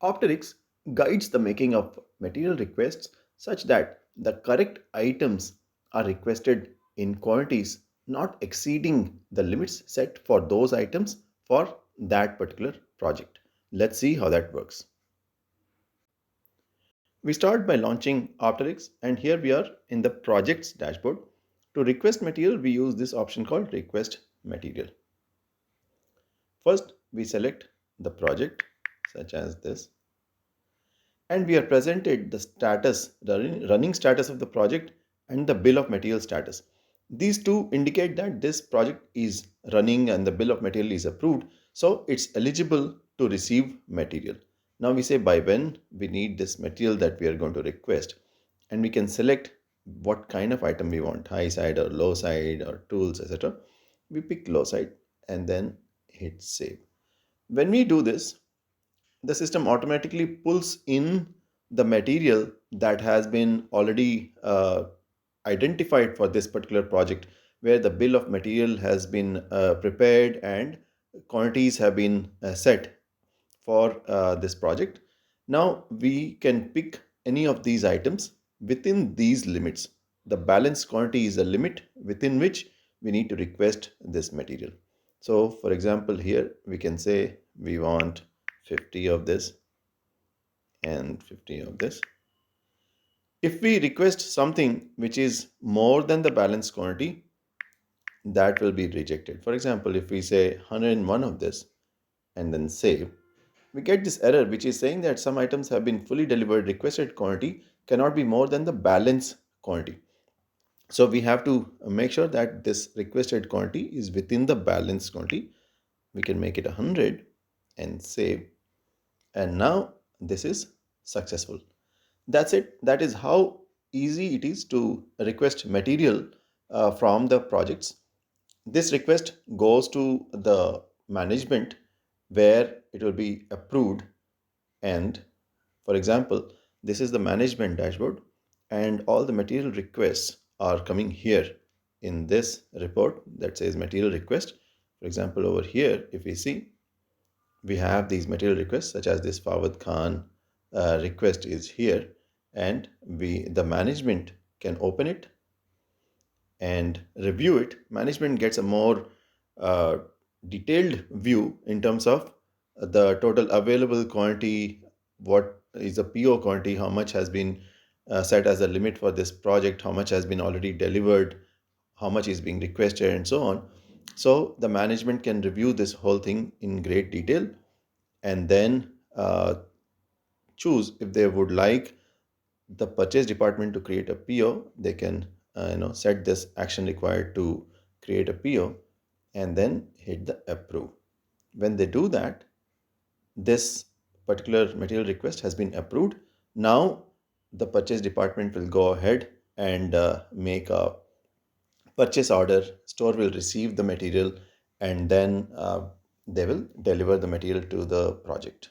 Opterix guides the making of material requests such that the correct items are requested in quantities not exceeding the limits set for those items for that particular project. Let's see how that works. We start by launching Opterix, and here we are in the projects dashboard. To request material, we use this option called request material. First, we select the project such as this, and we are presented the status, the running status of the project and the bill of material status. These two indicate that this project is running and the bill of material is approved, so it's eligible to receive material. Now we say by when we need this material that we are going to request, and we can select what kind of item we want, high side or low side or tools, etc. We pick low side and then hit save. When we do this, the system automatically pulls in the material that has been already identified for this particular project, where the bill of material has been prepared and quantities have been set for this project. Now we can pick any of these items within these limits. The balance quantity is a limit within which we need to request this material. So for example, here we can say we want 50 of this and 50 of this. If we request something which is more than the balance quantity, that will be rejected. For example, if we say 101 of this and then save, we get this error which is saying that some items have been fully delivered, requested quantity cannot be more than the balance quantity. So we have to make sure that this requested quantity is within the balance quantity. We can make it 100 and save, and now this is successful. That's it. That is how easy it is to request material from the projects. This request goes to the management where it will be approved. And for example, this is the management dashboard, and all the material requests are coming here in this report that says material request. For example, over here, if we see, we have these material requests such as this Fawad Khan request is here, and the management can open it and review it. Management gets a more uh, detailed view in terms of the total available quantity, what is the PO quantity, how much has been set as a limit for this project, how much has been already delivered, how much is being requested, and so on. So the management can review this whole thing in great detail and then choose if they would like the purchase department to create a PO. They can set this action required to create a PO and then hit the approve. When they do that, this particular material request has been approved. Now the purchase department will go ahead and make a purchase order. Store will receive the material, and then they will deliver the material to the project.